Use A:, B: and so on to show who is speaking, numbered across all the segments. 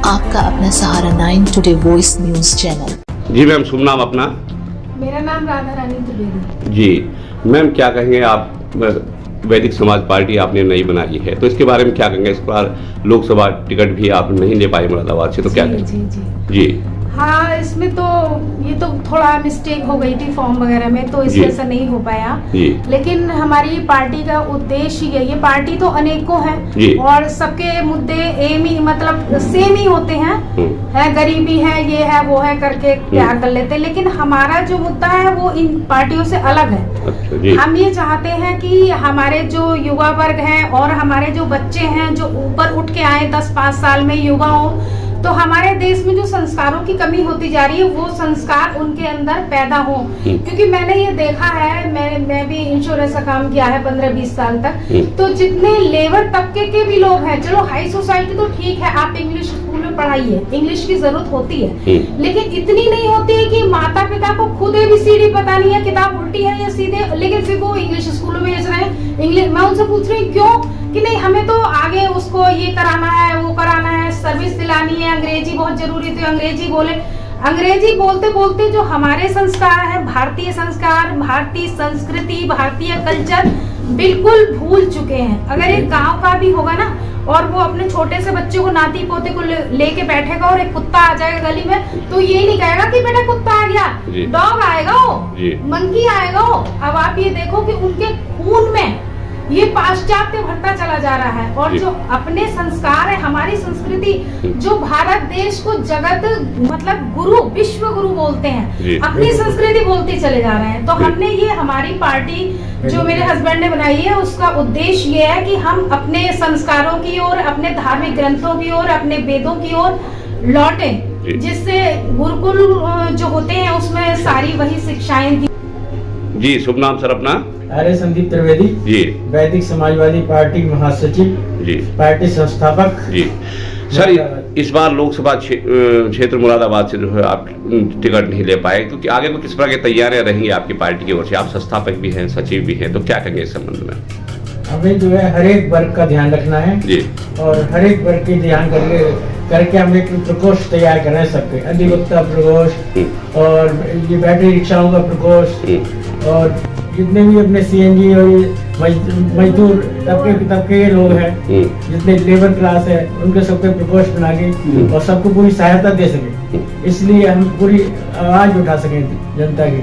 A: आपका अपना सहारा 9 today voice news channel.
B: जी ma'am, शुभ नाम अपना?
C: मेरा नाम राधा रानी त्रिवेदी।
B: जी मैम, क्या कहेंगे आप, वैदिक समाज पार्टी आपने नई बनाई है तो इसके बारे में क्या कहेंगे? इस बार लोकसभा टिकट भी आप नहीं ले पाए मुरादाबाद से, तो क्या कहेंगे?
C: जी
B: जी
C: हाँ, इसमें तो ये तो थोड़ा मिस्टेक हो गई थी फॉर्म वगैरह में, तो इस
B: जी।
C: वजह से नहीं हो पाया।
B: जी।
C: लेकिन हमारी पार्टी का उद्देश्य ये, पार्टी तो अनेकों
B: जी।
C: है और सबके मुद्दे एम ही मतलब सेम ही होते हैं, है गरीबी है, ये है वो है करके प्यार कर लेते हैं, लेकिन हमारा जो मुद्दा है वो इन पार्टियों से अलग है।
B: अच्छा जी।
C: हम ये चाहते हैं कि हमारे जो युवा वर्ग है और हमारे जो बच्चे हैं जो ऊपर उठ के आए 10-5 साल में युवा हो, तो हमारे देश में जो संस्कारों की कमी होती जा रही है वो संस्कार उनके अंदर पैदा हो। क्योंकि मैंने ये देखा है, मैं भी इंश्योरेंस का काम किया है 15-20 साल तक, तो जितने लेबर तबके के भी लोग हैं, चलो हाई सोसाइटी तो ठीक है, आप इंग्लिश स्कूल में पढ़ाइए, इंग्लिश की जरूरत होती है, लेकिन इतनी नहीं होती है कि माता पिता को खुद ABCD पता नहीं है, किताब उल्टी है या सीधे, लेकिन फिर वो इंग्लिश स्कूलों में भेज रहे हैं। इंग्लिश मैं उनसे पूछ रही हूँ क्यों, कि नहीं हमें तो आगे उसको ये कराना है वो कराना है, सर्विस दिलानी है, अंग्रेजी बहुत जरूरी थी, अंग्रेजी बोले। अंग्रेजी बोलते बोलते जो हमारे संस्कार है, भारतीय संस्कार, भारतीय संस्कृति, भारतीय कल्चर बिल्कुल भूल चुके हैं। अगर एक गांव का भी होगा ना और वो अपने छोटे से बच्चे को, नाती पोते को लेके बैठेगा और एक कुत्ता आ जाएगा गली में, तो ये नहीं कहेगा कि बेटा कुत्ता आ गया, डॉग आएगा वो, मंकी आएगा वो। अब आप ये देखो कि उनके खून में ये पाश्चात्य बढ़ता चला जा रहा है, और जो अपने संस्कार है, हमारी संस्कृति, जो भारत देश को जगत मतलब गुरु, विश्व गुरु बोलते हैं, अपनी संस्कृति बोलते चले जा रहे हैं। तो हमने ये, हमारी पार्टी जो मेरे हस्बैंड ने बनाई है, उसका उद्देश्य ये है कि हम अपने संस्कारों की ओर, अपने धार्मिक ग्रंथों की ओर, अपने वेदों की ओर लौटे, जिससे गुरुकुल जो होते हैं उसमें सारी वही शिक्षाएं थी।
B: जी, शुभ नाम सर अपना?
D: आर्य संदीप त्रिवेदी जी, वैदिक समाजवादी पार्टी महासचिव जी, पार्टी संस्थापक जी।
B: सर, इस बार लोकसभा क्षेत्र मुरादाबाद से जो है आप टिकट नहीं ले पाए, क्योंकि आगे को किस तरह की तैयारियां रहेंगी आपकी पार्टी की ओर से? आप संस्थापक भी हैं, सचिव भी हैं, तो क्या कहेंगे इस संबंध में?
D: हमें जो है हर एक वर्ग का ध्यान रखना है जी, और हर एक वर्ग के ध्यान करके हम एक प्रकोष्ठ तैयार कर रहे हैं सबके, अधिवक्ता प्रकोष्ठ और ये बैटरी रिक्शाओं का प्रकोष्ठ, और जितने भी अपने CNG और मजदूर तबके के लोग हैं, जितने लेबर क्लास है, उनके सबके प्रकोष्ठ बना के और सबको पूरी सहायता दे सके, इसलिए हम पूरी आवाज उठा सकें जनता की,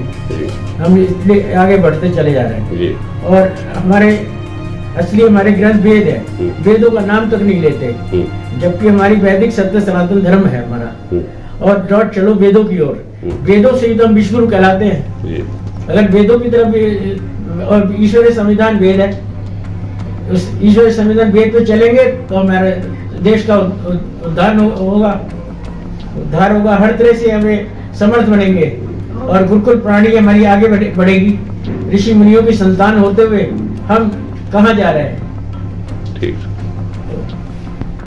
D: हम इसलिए आगे बढ़ते चले जा रहे हैं। और हमारे ग्रंथ वेद है, वेदों का नाम तक नहीं लेते, जबकि हमारी वैदिक सत्य सनातन धर्म है हमारा, और लौट चलो वेदों की ओर, वेदों से ही तो हम विश्वगुरु कहलाते हैं। अगर वेदों की तरफ, और ईश्वरीय संविधान वेद है, उस ईश्वरीय संविधान वेद पे चलेंगे तो हमारे देश का उद्धार होगा, हर तरह से हमें समर्थ बनेंगे, और गुरुकुल प्रणाली हमारी आगे बढ़ेगी। ऋषि मुनियों की संतान होते हुए हम कहाँ जा रहे हैं?
B: ठीक।